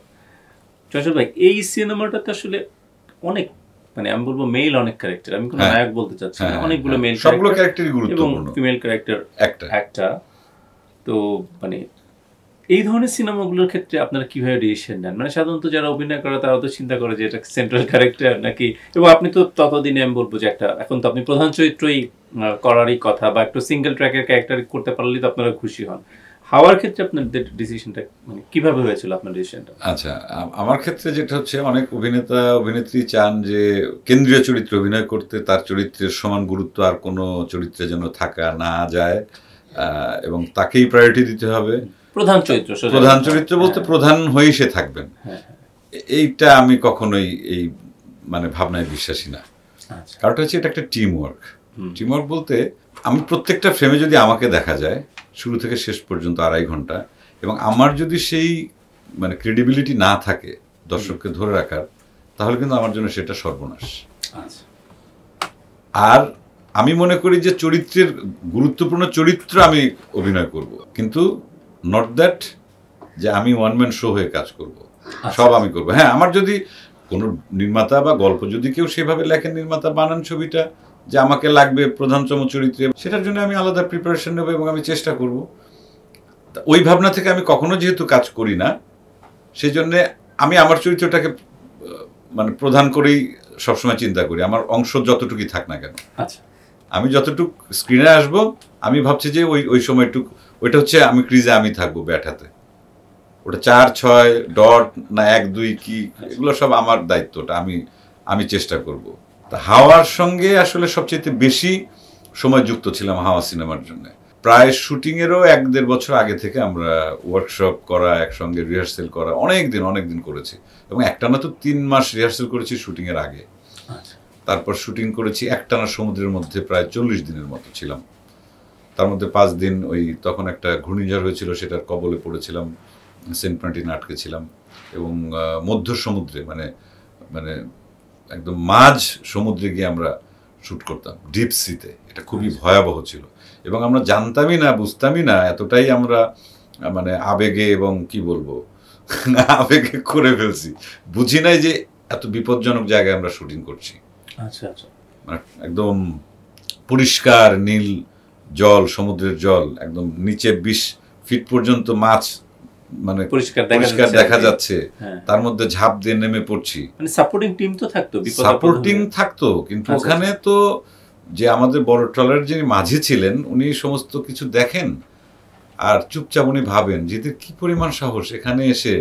চঞ্চল ভাই, এই সিনেমাটাতে আসলে অনেক, মানে আমি বলবো মেল অনেক ক্যারেক্টার, আমি কোনো নায়ক বলতে চাচ্ছি না, অনেকগুলো মেল সবগুলো ক্যারেক্টারই গুরুত্বপূর্ণ এবং ফিমেল ক্যারেক্টার একটা। তো মানে এই ধরনের সিনেমাগুলোর ক্ষেত্রে আপনারা কিভাবে ডিসিশন নেন? মানে সাধারণত যারা অভিনয় করে তারা তো চিন্তা করে যে এটা সেন্ট্রাল ক্যারেক্টার নাকি, এবং আপনি তো ততদিনে আমি বলবো যে একটা, এখন তো আপনি প্রধান চরিত্রই করারই কথা, বা একটু সিঙ্গেল ট্র্যাকের ক্যারেক্টার করতে পারলেই তো আপনারা খুশি হন। হাওয়ার ক্ষেত্রে আপনাদের ডিসিশনটা মানে কিভাবে হয়েছিল আপনার ডিসিশনটা? আচ্ছা, আমার ক্ষেত্রে যেটা হচ্ছে, অনেক অভিনেতা অভিনেত্রী চান যে কেন্দ্রীয় চরিত্রে অভিনয় করতে, তার চরিত্রের সমান গুরুত্ব আর কোনো চরিত্রে যেন থাকা না যায়, এবং তাকেই প্রায়োরিটি দিতে হবে। প্রধান চরিত্র বলতে প্রধান হয়েই সে থাকবেন, এইটা আমি কখনোই এই মানে ভাবনায় বিশ্বাসী না। কারণটা হচ্ছে এটা একটা টিম ওয়ার্ক। টিম ওয়ার্ক বলতে আমি প্রত্যেকটা ফ্রেমে যদি আমাকে দেখা যায় শুরু থেকে শেষ পর্যন্ত 2.5 ঘন্টা, এবং আমার যদি সেই মানে ক্রেডিবিলিটি না থাকে দর্শককে ধরে রাখার, তাহলে কিন্তু আমার জন্য সেটা সর্বনাশ। আর আমি মনে করি যে চরিত্রের গুরুত্বপূর্ণ চরিত্র আমি অভিনয় করব, কিন্তু নট দ্যাট যে আমি ওয়ান ম্যান শো হয়ে কাজ করব, সব আমি করব। হ্যাঁ, আমার যদি কোনো নির্মাতা বা গল্প যদি কেউ সেভাবে লেখেন, নির্মাতা বানান ছবিটা যে আমাকে লাগবে প্রধানতম চরিত্রে, সেটার জন্য আমি আলাদা প্রিপারেশন নেব এবং আমি চেষ্টা করব। ওই ভাবনা থেকে আমি কখনো যেহেতু কাজ করি না, সেই জন্যে আমি আমার চরিত্রটাকে মানে প্রধান করেই সবসময় চিন্তা করি, আমার অংশ যতটুকুই থাক না কেন। আমি যতটুকু স্ক্রিনে আসবো, আমি ভাবছি যে ওই সময়টুকু ওইটা হচ্ছে আমি ক্রিজে আমি থাকবো ব্যাট হাতে, ওটা 4-6 ডট না 1-2 কি, এগুলো সব আমার দায়িত্বটা, আমি চেষ্টা করব। তা হাওয়ার সঙ্গে আসলে সবচেয়ে বেশি সময় যুক্ত ছিলাম হাওয়া সিনেমার জন্য। প্রায় শুটিংয়েরও 1-1.5 বছর আগে থেকে আমরা ওয়ার্কশপ করা, একসঙ্গে রিহার্সেল করা অনেক দিন করেছি, এবং একটানা তো 3 মাস রিহার্সেল করেছি শুটিংয়ের আগে। তারপর শুটিং করেছি একটানা সমুদ্রের মধ্যে প্রায় 40 দিনের মতো ছিলাম। তার মধ্যে 5 দিন ওই তখন একটা ঘূর্ণিঝড় হয়েছিল, সেটার কবলে পড়েছিলাম, সেন্ট মার্টিনে আটকে ছিলাম, এবং মধ্য সমুদ্রে মানে মানে একদম মাঝ সমুদ্রে গিয়ে আমরা শ্যুট করতাম, ডিপ সিতে। এটা খুবই ভয়াবহ ছিল, এবং আমরা জানতামই না, বুঝতামই না, এতটাই আমরা মানে আবেগে এবং কি বলবো আবেগে করে ফেলছি, বুঝি নাই যে এত বিপজ্জনক জায়গায় আমরা শুটিং করছি। মানে একদম পরিষ্কার নীল জল, সমুদ্রের জল, একদম নিচে 20 ফিট পর্যন্ত মাছ মানে পরিষ্কার দেখা যাচ্ছে, তার মধ্যে ঝাঁপ দিয়ে নেমে পড়ছি। মানে সাপোর্টিং টিম তো থাকতো, সাপোর্টিং থাকতো, কিন্তু ওখানে তো যে আমাদের বড় ট্রলার যিনি মাঝি ছিলেন, উনি সমস্ত কিছু দেখেন আর চুপচাপ উনি ভাবেন যে কি পরিমাণ সাহস এখানে এসে,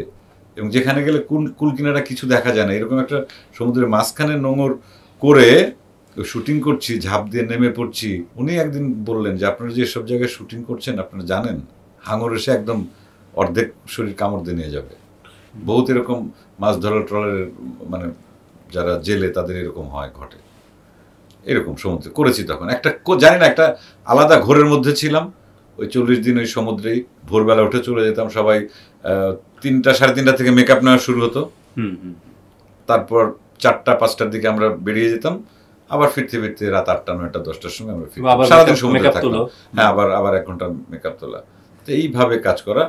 এবং যেখানে গেলে কুল কিনারা কিছু দেখা যায় না, এরকম একটা সমুদ্রের মাঝখানে নোঙর করে শুটিং করছি, ঝাঁপ দিয়ে নেমে পড়ছি। উনি একদিন বললেন যে আপনারা যে সব জায়গায় শুটিং করছেন, আপনারা জানেন হাঙর এসে একদম অর্ধেক শরীর কামড় দিয়ে নিয়ে যাবে। বহুত এরকম মাছ ধরার ট্রলারের মানে যারা জেলে তাদের এরকম হয়, ঘটে। এরকম সমুদ্রে করেছি তখন, একটা জানি না, একটা আলাদা ঘোরের মধ্যে ছিলাম। ওই 40 দিন ওই সমুদ্রেই ভোরবেলা উঠে চলে যেতাম, সবাই 3টা 3:30 থেকে মেকআপ নেওয়া শুরু হতো, তারপর 4টা-5টার দিকে আমরা বেরিয়ে যেতাম, আবার ফিরতে রাত 8টা-9টা-10টার সময় আমরা ফিরতাম, সারাদিন সমুদ্রে থাকতাম। হ্যাঁ, আবার 1 ঘন্টা মেকআপ তোলা, তো এইভাবে কাজ করা।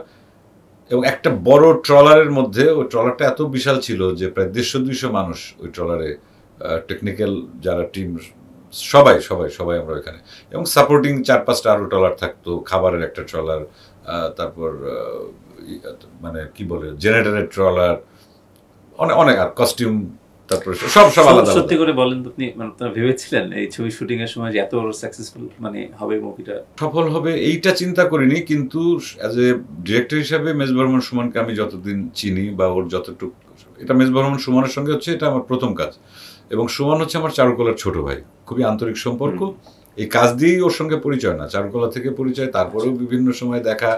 এবং একটা বড় ট্রলারের মধ্যে, ওই ট্রলারটা এত বিশাল ছিল যে প্রায় 150-200 মানুষ ওই ট্রলারে, টেকনিক্যাল যারা টিম সবাই আমরা ওইখানে, এবং সাপোর্টিং 4-5টা আরো ট্রলার থাকতো, খাবারের একটা ট্রলার, তারপর মানে কি বলে জেনারেটরের ট্রলার, অনেক আর কস্টিউম, তারপরে সব আলাদা। সত্যি করে বলেন, আপনি মানে আপনারা ভেবেছিলেন এই ছবি শুটিং এর সময় যে এত সাকসেসফুল মানে হবে, মুভিটা সফল হবে, এইটা চিন্তা করিনি। কিন্তু অ্যাজ এ ডিরেক্টর হিসাবে মেজবাহ রহমান সুমনকে আমি যতদিন চিনি বা ওর যতটুকু, এটা মেজবাহ রহমান সুমনের সঙ্গে হচ্ছে এটা আমার প্রথম কাজ, এবং সুমন হচ্ছে আমার চারুকলার ছোট ভাই, খুবই আন্তরিক সম্পর্ক। এই কাজ দিয়েই ওর সঙ্গে পরিচয় না, চারুকলা থেকে পরিচয়, তারপরেও বিভিন্ন সময় দেখা,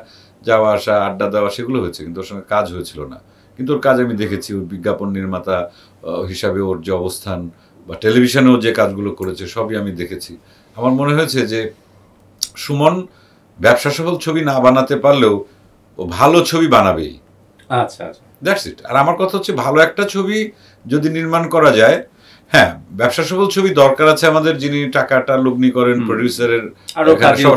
যাওয়া আসা, আড্ডা দেওয়া, সেগুলো হয়েছে, কিন্তু ওর সঙ্গে কাজ হয়েছিল না। কিন্তু ওর কাজ আমি দেখেছি, ওর বিজ্ঞাপন নির্মাতা হিসাবে ওর যে অবস্থান, বা টেলিভিশনেও যে কাজগুলো করেছে সবই আমি দেখেছি। আমার মনে হয়েছে যে সুমন ব্যবসা সফল ছবি না বানাতে পারলেও ও ভালো ছবি বানাবেই। আচ্ছা আচ্ছা, দ্যাটস ইট। আর আমার কথা হচ্ছে, ভালো একটা ছবি যদি নির্মাণ করা যায়, হ্যাঁ ব্যবসা সফল ছবি দরকার আছে আমাদের, যিনি টাকাটা লগ্নি করেন, প্রডিউসারের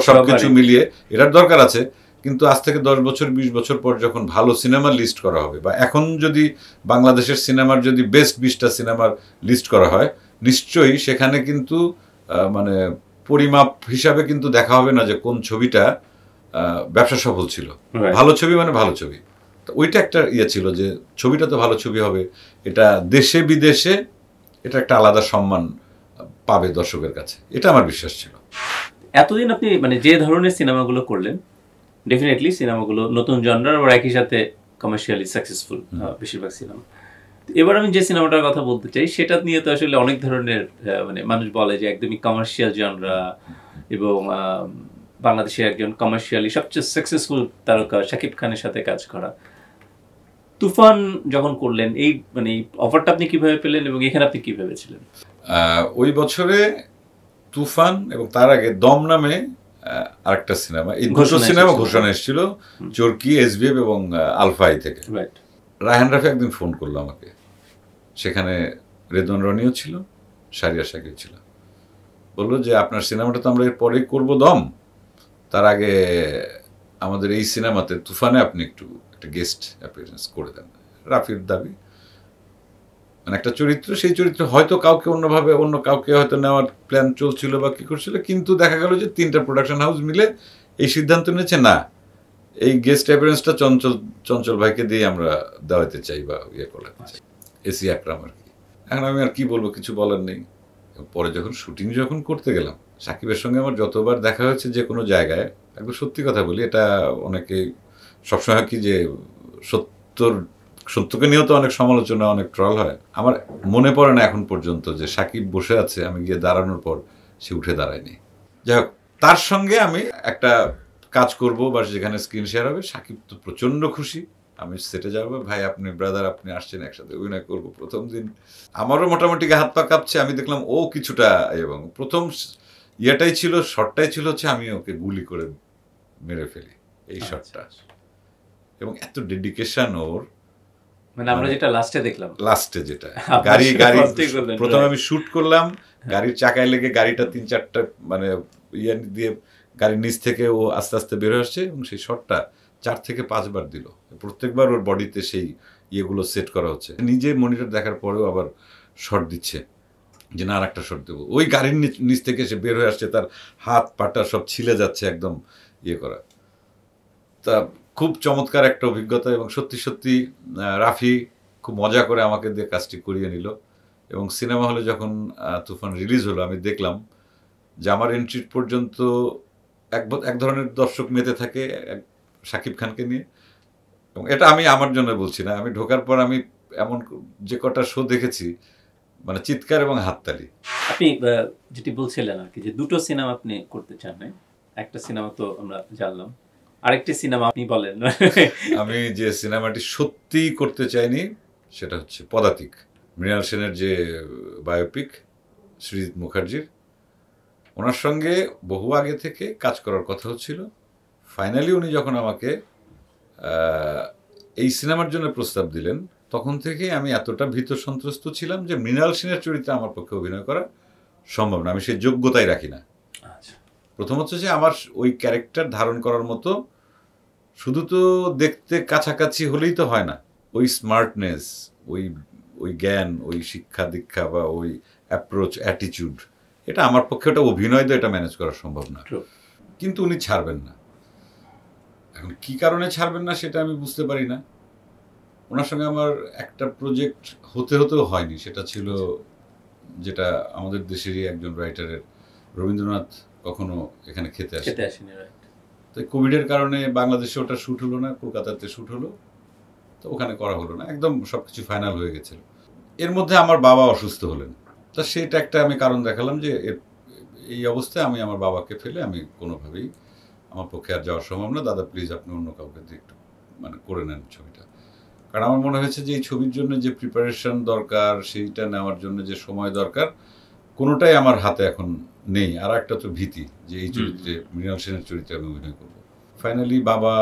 সবকিছু মিলিয়ে এটার দরকার আছে। কিন্তু আজ থেকে 10 বছর 20 বছর পর যখন ভালো সিনেমার লিস্ট করা হবে, বা এখন যদি বাংলাদেশের সিনেমার যদি বেস্ট 20টা সিনেমার লিস্ট করা হয়, নিশ্চয়ই সেখানে কিন্তু মানে পরিমাপ হিসাবে কিন্তু দেখা হবে না যে কোন ছবিটা ব্যবসা সফল ছিল। ভালো ছবি মানে ভালো ছবি, তো ওইটা একটা ইয়ে ছিল যে ছবিটা তো ভালো ছবি হবে, এটা দেশে বিদেশে এটা একটা আলাদা সম্মান পাবে দর্শকের কাছে, এটা আমার বিশ্বাস ছিল। এতদিন আপনি মানে যে ধরনের সিনেমাগুলো করলেন, ডেফিনেটলি সিনেমাগুলো নতুন জনরার আর একই সাথে কমার্শিয়ালি সাকসেসফুল বেশিরভাগ সিনেমা। এবার আমি যে সিনেমাটার কথা বলতে চাই সেটা নিয়ে তো আসলে অনেক ধরনের মানে মানুষ বলে যে একদমই কমার্শিয়াল জনরা, এবং বাংলাদেশের একজন কমার্শিয়ালি সবচেয়ে সাকসেসফুল তারকা শাকিব খানের সাথে কাজ করা। তুফান যখন করলেন, এই মানে অফারটা আপনি কিভাবে পেলেন এবং এখানে আপনি কি ভেবেছিলেন? ওই বছরে তুফান এবং তার আগে দম নামে আরেকটা সিনেমা, এই দুটো সিনেমা ঘোষণা এসেছিল চরকি, এসবিএফ এবং আলফাই থেকে। রায়হান রাফি একদিন ফোন করলো আমাকে, সেখানে রেদওয়ান রনিও ছিল, শারিয়া শাকিব ছিল। বললো যে আপনার সিনেমাটা তো আমরা এর পরেই করবো দম, তার আগে আমাদের এই সিনেমাতে তুফানে আপনি একটু একটা গেস্ট অ্যাপিয়ারেন্স করে দেন। রাফির দাবি, মানে একটা চরিত্র, সেই চরিত্র হয়তো কাউকে অন্যভাবে অন্য কাউকে হয়তো নেওয়ার প্ল্যান চলছিল বা কী করছিল, কিন্তু দেখা গেল যে 3টা প্রোডাকশন হাউস মিলে এই সিদ্ধান্ত নিয়েছে, না এই গেস্ট অ্যাপিয়ারেন্সটা চঞ্চল ভাইকে দিয়ে আমরা দেওয়াতে চাই বা ইয়ে করতে চাই, এসি আকরাম আর কি। এখন আমি আর কি বলবো, কিছু বলার নেই। পরে যখন শুটিং যখন করতে গেলাম, সাকিবের সঙ্গে আমার যতবার দেখা হয়েছে যে কোনো জায়গায়, একদম সত্যি কথা বলি, এটা অনেকে সবসময় কি যে সত্যকে নিয়েও তো অনেক সমালোচনা, অনেক ট্রল হয়। আমার মনে পড়ে না এখন পর্যন্ত যে সাকিব বসে আছে, আমি গিয়ে দাঁড়ানোর পর সে উঠে দাঁড়ায়নি। যাই হোক, তার সঙ্গে আমি একটা কাজ করব বা যেখানে স্ক্রিন শেয়ার হবে, সাকিব তো প্রচণ্ড খুশি। আমি সেটে যাবো, ভাই আপনি ব্রাদার আপনি আসছেন, একসাথে অভিনয় করবো। প্রথম দিন আমারও মোটামুটি হাত পা কাঁপছে, আমি দেখলাম ও কিছুটা, এবং প্রথম ইয়েটাই ছিল, শটটাই ছিল হচ্ছে আমি ওকে গুলি করে মেরে ফেলি, এই শটটা। এবং এত ডেডিকেশন ওর, মানে আমরা যেটা লাস্টে যেটা গাড়ি প্রথমে আমি শুট করলাম, গাড়ির চাকায় লেগে গাড়িটা 3-4টা মানে ইয়ে দিয়ে গাড়ির নিচ থেকে ও আস্তে আস্তে বের হয়ে আসছে, এবং সেই শটটা 4 থেকে 5 বার দিল। প্রত্যেকবার ওর বডিতে সেই ইয়েগুলো সেট করা হচ্ছে, নিজে মনিটর দেখার পরেও আবার শট দিচ্ছে যে না আর একটা শট দেবো। ওই গাড়ির নিচ থেকে সে বের হয়ে আসছে, তার হাত পাটা সব ছিলে যাচ্ছে, একদম ইয়ে করা। তা খুব চমৎকার একটা অভিজ্ঞতা, এবং সত্যি সত্যি রাফি খুব মজা করে আমাকে দিয়ে কাজটি করিয়ে নিল। এবং সিনেমা হলে যখন তুফান রিলিজ হলো, আমি দেখলাম যে আমার এন্ট্রি পর্যন্ত এক ধরনের দর্শক মেতে থাকে শাকিব খানকে নিয়ে। এবং এটা আমি আমার জন্য বলছি না, আমি ঢোকার পর আমি এমন যে কটা শো দেখেছি, মানে চিৎকার এবং হাততালি। আপনি যেটি বলছিলেন আর কি, যে দুটো সিনেমা আপনি করতে চান, একটা সিনেমা তো আমরা জানলাম, আরেকটি সিনেমা আপনি বলেন। আমি যে সিনেমাটি সত্যি করতে চাইনি সেটা হচ্ছে পদাতিক, মৃণাল সেনের যে বায়োপিক সৃজিত মুখার্জির। ওনার সঙ্গে বহু আগে থেকে কাজ করার কথা হচ্ছিল। ফাইনালি উনি যখন আমাকে এই সিনেমার জন্য প্রস্তাব দিলেন, তখন থেকে আমি এতটা ভীত সন্ত্রস্ত ছিলাম যে মৃণাল সেনের চরিত্রে আমার পক্ষে অভিনয় করা সম্ভব না, আমি সেই যোগ্যতাই রাখি না। প্রথম হচ্ছে যে আমার ওই ক্যারেক্টার ধারণ করার মতো, শুধু তো দেখতে কাছাকাছি হলেই তো হয় না, ওই স্মার্টনেস, ওই জ্ঞান, ওই শিক্ষা দীক্ষা বা ওই অ্যাপ্রোচ, অ্যাটিটিউড, এটা আমার পক্ষে ওটা অভিনয় তো এটা ম্যানেজ করা সম্ভব না। কিন্তু উনি ছাড়বেন না। এখন কি কারণে ছাড়বেন না সেটা আমি বুঝতে পারি না। ওনার সঙ্গে আমার একটা প্রজেক্ট হতেও হয়নি, সেটা ছিল যেটা আমাদের দেশেরই একজন রাইটারের, রবীন্দ্রনাথ কখনো এখানে খেতে আসেনি। তো কোভিডের কারণে বাংলাদেশে ওটা শ্যুট হলো না, কলকাতাতে শ্যুট হলো, তো ওখানে করা হলো না, একদম সব কিছু ফাইনাল হয়ে গেছিল। এর মধ্যে আমার বাবা অসুস্থ হলেন, তা সেটা একটা আমি কারণ দেখালাম যে এই অবস্থায় আমি আমার বাবাকে ফেলে আমি কোনোভাবেই আমার পক্ষে আর যাওয়া সম্ভব না, দাদা প্লিজ আপনি অন্য কাউকে দিয়ে একটু মানে করে নেন ছবিটা। কারণ আমার মনে হয়েছে যে এই ছবির জন্য যে প্রিপারেশন দরকার, সেইটা নেওয়ার জন্য যে সময় দরকার, কোনোটাই আমার হাতে এখন নেই। আর একটা তো ভীতি যে এই চরিত্রে, মৃণাল সেনের চরিত্রে আমি অভিনয় করবো। ফাইনালি বাবা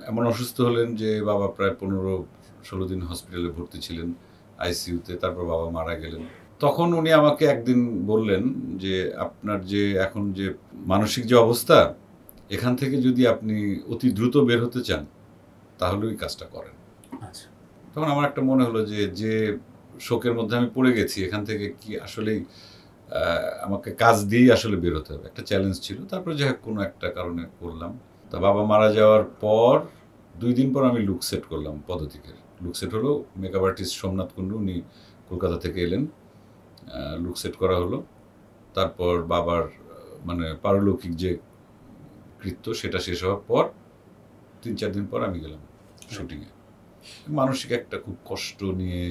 এমন অসুস্থ হলেন যে বাবা প্রায় 15-16 দিন হসপিটালে ভর্তি ছিলেন আইসিইউতে, তারপর বাবা মারা গেলেন। তখন উনি আমাকে একদিন বললেন যে আপনার যে এখন যে মানসিক যে অবস্থা, এখান থেকে যদি আপনি অতি দ্রুত বের হতে চান তাহলে ওই কাজটা করেন। আচ্ছা। তখন আমার একটা মনে হলো যে যে শোকের মধ্যে আমি পড়ে গেছি, এখান থেকে কি আসলেই আমাকে কাজ দিয়েই আসলে বের হতে হবে, একটা চ্যালেঞ্জ ছিল। তারপরে যাই হোক কোনো একটা কারণে করলাম। তা বাবা মারা যাওয়ার পর 2 দিন পর আমি লুক সেট করলাম পদ্ধতিকে। লুক সেট হলো মেকআপ আর্টিস্ট সোমনাথ কুণ্ডু, উনি কলকাতা থেকে এলেন, লুক সেট করা হলো। তারপর বাবার মানে পারলৌকিক যে কৃত্য সেটা শেষ হওয়ার পর 3-4 দিন পর আমি গেলাম শুটিংয়ে। মানসিক একটা খুব কষ্ট নিয়ে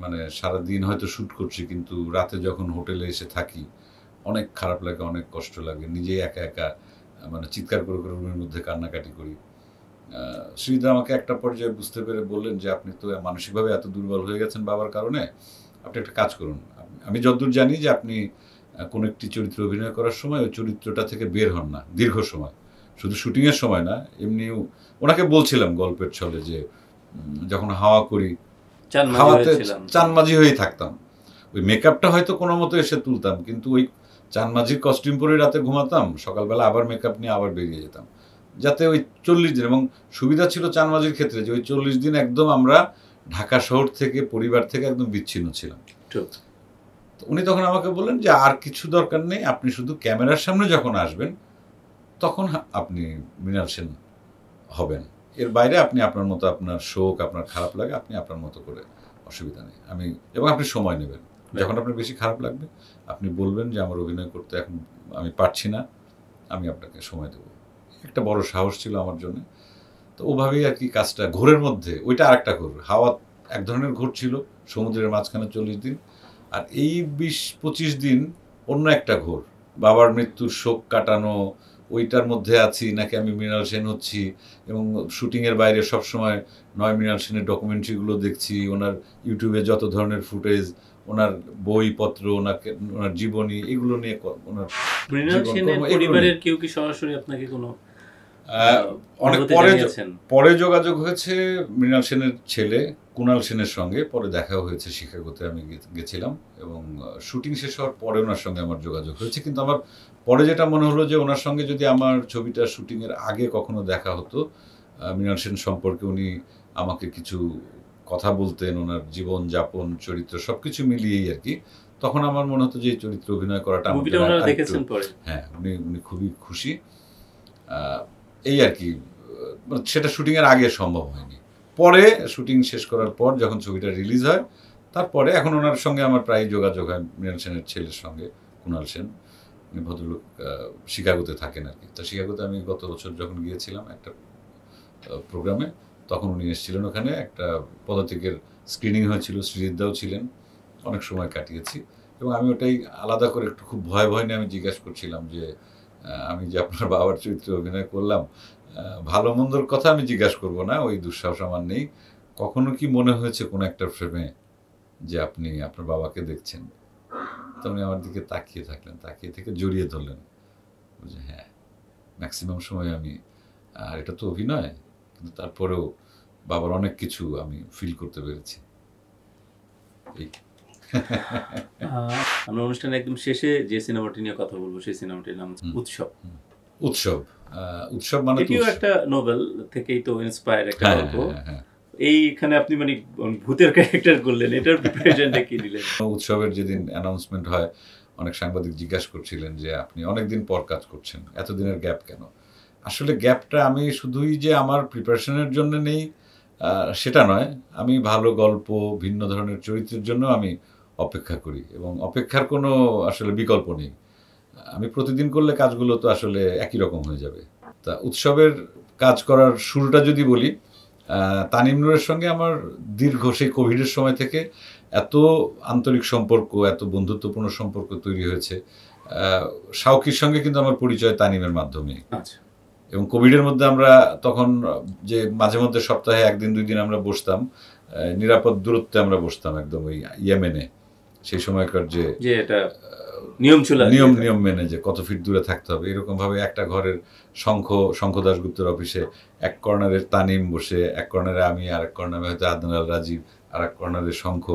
মানে সারাদিন হয়তো শ্যুট করছি, কিন্তু রাতে যখন হোটেলে এসে থাকি অনেক খারাপ লাগে, অনেক কষ্ট লাগে, নিজেই একা একা মানে চিৎকার করে করে রুমের মধ্যে কান্নাকাটি করি। শ্রীদা আমাকে একটা পর্যায়ে বুঝতে পেরে বললেন যে আপনি তো মানসিকভাবে এত দুর্বল হয়ে গেছেন বাবার কারণে, আপনি একটা কাজ করুন। আমি যতদূর জানি যে আপনি কোনো একটি চরিত্রে অভিনয় করার সময় ওই চরিত্রটা থেকে বের হন না দীর্ঘ সময়, শুধু শুটিংয়ের সময় না, এমনিও ওনাকে বলছিলাম গল্পের ছলে যে যখন হাওয়া করি হাওয়াতে চানমাঝি হয়েই থাকতাম। ওই মেকআপটা হয়তো কোনো মতো এসে তুলতাম, কিন্তু ওই চানমাঝির কস্টিউম পরে রাতে ঘুমাতাম, সকালবেলা আবার মেকআপ নিয়ে আবার বেরিয়ে যেতাম, যাতে ওই 40 দিন। এবং সুবিধা ছিল চানমাঝির ক্ষেত্রে যে ওই 40 দিন একদম আমরা ঢাকা শহর থেকে, পরিবার থেকে একদম বিচ্ছিন্ন ছিলাম। উনি তখন আমাকে বললেন যে আর কিছু দরকার নেই, আপনি শুধু ক্যামেরার সামনে যখন আসবেন তখন আপনি মৃণাল সেন হবেন, এর বাইরে আপনি আপনার মতো, আপনার শোক, আপনার খারাপ লাগে, আপনি আপনার মতো করে, অসুবিধা নেই। এবং আপনি সময় নেবেন, যখন আপনার বেশি খারাপ লাগবে আপনি বলবেন যে আমার অভিনয় করতে এখন আমি পারছি না, আমি আপনাকে সময় দেবো। একটা বড় সাহস ছিল আমার জন্য। তো ওভাবেই আর কি কাজটা, ঘোরের মধ্যে ওইটা আরেকটা ঘোর, হাওয়া এক ধরনের ঘোর ছিল, সমুদ্রের মাঝখানে 40 দিন, আর এই 20-25 দিন অন্য একটা ঘোর, বাবার মৃত্যুর শোক কাটানো, ওইটার মধ্যে আছি নাকি আমি মৃণাল সেন হচ্ছি। এবং শুটিংয়ের বাইরে সবসময় নয় মৃণাল সেনের ডকুমেন্টারিগুলো দেখছি, ওনার ইউটিউবে যত ধরনের ফুটেজ, ওনার বইপত্র, ওনার জীবনী, এগুলো নিয়ে ওনার মৃণাল সেনের পরিবারের কেউ কি সরাসরি আপনাকে কোনো অনেক পরে যোগাযোগ হয়েছে মৃণাল সেনের ছেলে কুণাল সেনের সঙ্গে, পরে দেখাও হয়েছে শিকাগোতে, আমি গেছিলাম এবং শুটিং শেষ হওয়ার পরে ওনার সঙ্গে আমার যোগাযোগ হয়েছে। কিন্তু আমার পরে যেটা মনে হলো যে ওনার সঙ্গে যদি আমার ছবিটা শুটিংয়ের আগে কখনো দেখা হতো, মৃণাল সেন সম্পর্কে উনি আমাকে কিছু কথা বলতেন, ওনার জীবন যাপন, চরিত্র সবকিছু মিলিয়েই আর কি, তখন আমার মনে হতো যে এই চরিত্রে অভিনয় করাটা হ্যাঁ, উনি খুবই খুশি। এই আর কি, সেটা শুটিংয়ের আগে সম্ভব হয়নি। পরে শুটিং শেষ করার পর যখন ছবিটা রিলিজ হয়, তারপরে এখন ওনার সঙ্গে আমার প্রায় যোগাযোগ হয়, মৃণাল সেনের ছেলের সঙ্গে, কুণাল সেন, উনি ভদ্রলোক শিকাগোতে থাকেন আর কি। তো শিকাগোতে আমি গত বছর যখন গিয়েছিলাম একটা প্রোগ্রামে, তখন উনি এসেছিলেন ওখানে, একটা পদাতিকের স্ক্রিনিং হয়েছিল, শ্রীজিৎদাও ছিলেন, অনেক সময় কাটিয়েছি। এবং আমি ওটাই আলাদা করে একটু খুব ভয় নিয়ে আমি জিজ্ঞাসা করছিলাম যে আমি যে আপনার বাবার চরিত্রে অভিনয় করলাম, ভালো মন্দর কথা আমি জিজ্ঞাসা করবো না, ওই দুঃসাহস আমার নেই, কখনো কি মনে হয়েছে কোনো একটা ফ্রেমে যে আপনি আপনার বাবাকে দেখছেন? তো উনি আমার দিকে তাকিয়ে থাকলেন, তাকিয়ে থেকে জড়িয়ে ধরলেন যে হ্যাঁ, ম্যাক্সিমাম সময় আমি, আর এটা তো অভিনয়, কিন্তু তারপরেও বাবার অনেক কিছু আমি ফিল করতে পেরেছি। আমরা অনুষ্ঠানে একদম শেষে যে সিনেমাটি নিয়ে কথা বলবো সেই সিনেমাটির নাম উৎসব। উৎসব মানে এটিও একটা নোবেল থেকেই তো ইন্সপায়ার একটা গল্প। এইখানে আপনি মানে ভূতের ক্যারেক্টার করলেন, এটার প্রিপারেশনটা কি নিলেন? উৎসবের যেদিন অ্যানাউন্সমেন্ট হয়, অনেক সাংবাদিক জিজ্ঞাসা করছিলেন যে আপনি অনেকদিন পর কাজ করছেন, এতদিনের গ্যাপ কেন? আসলে গ্যাপটা আমি শুধুই যে আমার প্রিপারেশনের জন্য নেই সেটা নয়, আমি ভালো গল্প, ভিন্ন ধরনের চরিত্রের জন্য আমি অপেক্ষা করি, এবং অপেক্ষার কোনো আসলে বিকল্প নেই। আমি প্রতিদিন করলে কাজগুলো তো আসলে একই রকম হয়ে যাবে। তা উৎসবের কাজ করার শুরুটা যদি বলি, তানিম নূরের সঙ্গে আমার দীর্ঘ সেই কোভিডের সময় থেকে এত আন্তরিক সম্পর্ক, এত বন্ধুত্বপূর্ণ সম্পর্ক তৈরি হয়েছে শাওকির সঙ্গে কিন্তু আমার পরিচয় তানিমের মাধ্যমে। আচ্ছা। এবং কোভিডের মধ্যে আমরা তখন যে মাঝে মধ্যে সপ্তাহে 1 দিন 2 দিন আমরা বসতাম, নিরাপদ দূরত্বে আমরা বসতাম একদম ওই ইয়েমেনে, সেই সময়কার যে এটা নিয়ম ছিল, নিয়ম মেনে যে কত ফিট দূরে থাকতে হবে, এরকম ভাবে একটা ঘরের শঙ্খ দাশগুপ্তের অফিসে এক কর্নারে তানিম বসে, এক কর্নারে আমি, আর এক কর্নারে হয়তো আদনাল রাজীব, আর এক কর্নারে শঙ্খ।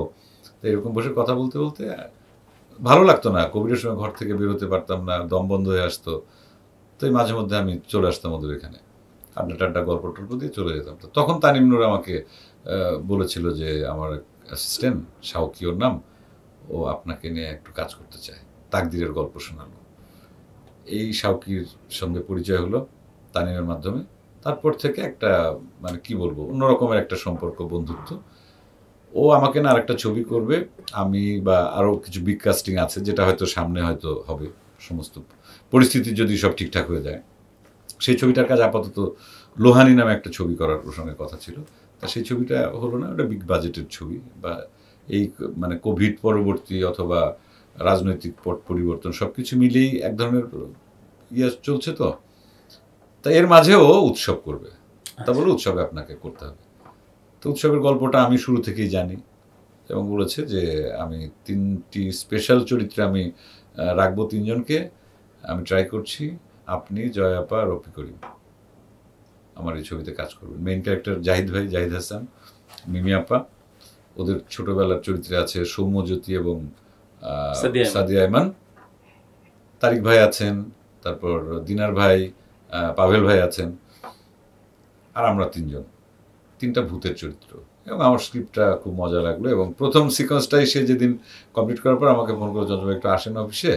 তো এরকম বসে কথা বলতে বলতে ভালো লাগতো না, কোভিডের সময় ঘর থেকে বেরোতে পারতাম না, দম বন্ধ হয়ে আসতো। তো মাঝে মধ্যে আমি চলে আসতাম ওদের এখানে, আড্ডা টাড্ডা গল্প টল্প দিয়ে চলে যেতাম। তো তখন তানিম নূর আমাকে বলেছিল যে আমার অ্যাসিস্ট্যান্ট শাওকি ওর নাম, ও আপনাকে নিয়ে একটু কাজ করতে চায়, তাকদিরের গল্প শোনালো। এই শাওকির সঙ্গে পরিচয় হলো তানিমের মাধ্যমে। তারপর থেকে একটা মানে কি বলবো, অন্যরকমের একটা সম্পর্ক, বন্ধুত্ব। ও আমাকে না আরেকটা ছবি করবে, আমি বা আরও কিছু বিগ কাস্টিং আছে, যেটা হয়তো সামনে হয়তো হবে, সমস্ত পরিস্থিতি যদি সব ঠিকঠাক হয়ে যায়। সেই ছবিটার কাজ আপাতত লোহানি নামে একটা ছবি করার প্রসঙ্গে কথা ছিল, তা সেই ছবিটা হলো না। ওটা বিগ বাজেটের ছবি, বা এই মানে কোভিড পরবর্তী অথবা রাজনৈতিক পট পরিবর্তন সব কিছু মিলেই এক ধরনের ইয়ে চলছে। তো তা এর মাঝেও উৎসব করবে, তা বলে উৎসবে আপনাকে করতে হবে। তো উৎসবের গল্পটা আমি শুরু থেকেই জানি, এবং বলেছে যে আমি 3টি স্পেশাল চরিত্রে আমি রাখবো 3জনকে, আমি ট্রাই করছি। আপনি, জয় আপা, রফি করিম আমার এই ছবিতে কাজ করবেন। মেইন ক্যারেক্টার জাহিদ ভাই, জাহিদ হাসান, মিমি আপা। ওদের ছোটবেলার চরিত্রে আছে সৌম্যজ্যোতি এবং সাদিয়া আইমান। তারিক ভাই আছেন, তারপর দিনার ভাই, পাভেল ভাই আছেন, আর আমরা 3জন, 3টা ভূতের চরিত্র। এবং আমার স্ক্রিপ্টটা খুব মজা লাগলো, এবং প্রথম সিকোয়েন্সটাই সে যেদিন কমপ্লিট করার পর আমাকে ফোন করে, চন্দ্র একটু আসেন অফিসে,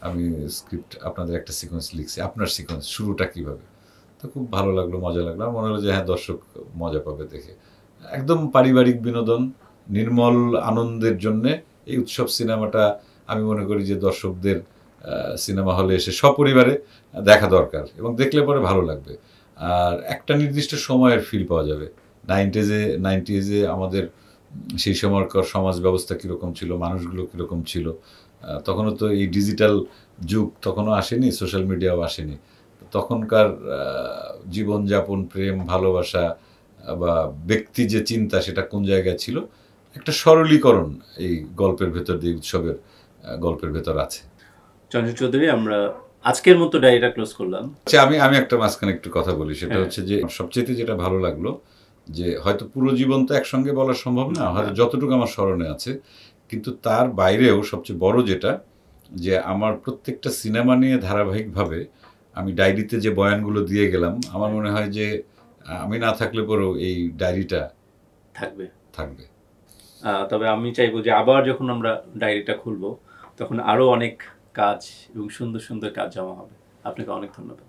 আমি স্ক্রিপ্ট আপনাদের একটা সিকোয়েন্স লিখছি, আপনার সিকোয়েন্স শুরুটা কীভাবে। তো খুব ভালো লাগলো, মজা লাগলো। আমার মনে হলো যে হ্যাঁ, দর্শক মজা পাবে দেখে। একদম পারিবারিক বিনোদন, নির্মল আনন্দের জন্যে এই উৎসব সিনেমাটা আমি মনে করি যে দর্শকদের সিনেমা হলে এসে সপরিবারে দেখা দরকার, এবং দেখলে পরে ভালো লাগবে। আর একটা নির্দিষ্ট সময়ের ফিল পাওয়া যাবে। 90s আমাদের সেই সময়কার সমাজ ব্যবস্থা কীরকম ছিল, মানুষগুলো কীরকম ছিল। তখনও তো এই ডিজিটাল যুগ তখনও আসেনি, সোশ্যাল মিডিয়াও আসেনি। তখনকার জীবনযাপন, প্রেম, ভালোবাসা বা ব্যক্তি যে চিন্তা, সেটা কোন জায়গায় ছিল, একটা সরলীকরণ এই গল্পের ভেতর দিয়ে, উৎসবের গল্পের ভেতর আছে। চঞ্চল চৌধুরী, আমরা আজকের মতো ডায়েরিটা ক্লোজ করলাম। আচ্ছা, আমি একটা মাঝখানে একটু কথা বলি, সেটা হচ্ছে যে সবচেয়ে যেটা ভালো লাগলো যে হয়তো পুরো জীবন তো একসঙ্গে বলা সম্ভব না, হয়তো যতটুকু আমার স্মরণে আছে, কিন্তু তার বাইরেও সবচেয়ে বড় যেটা, যে আমার প্রত্যেকটা সিনেমা নিয়ে ধারাবাহিকভাবে আমি ডায়েরিতে যে বয়ানগুলো দিয়ে গেলাম, আমার মনে হয় যে আমি না থাকলে পরেও এই ডায়েরিটা থাকবে। তবে আমি চাইবো যে আবার যখন আমরা ডায়েরিটা খুলবো, তখন আরও অনেক কাজ এবং সুন্দর সুন্দর কাজ জমা হবে। আপনাকে অনেক ধন্যবাদ।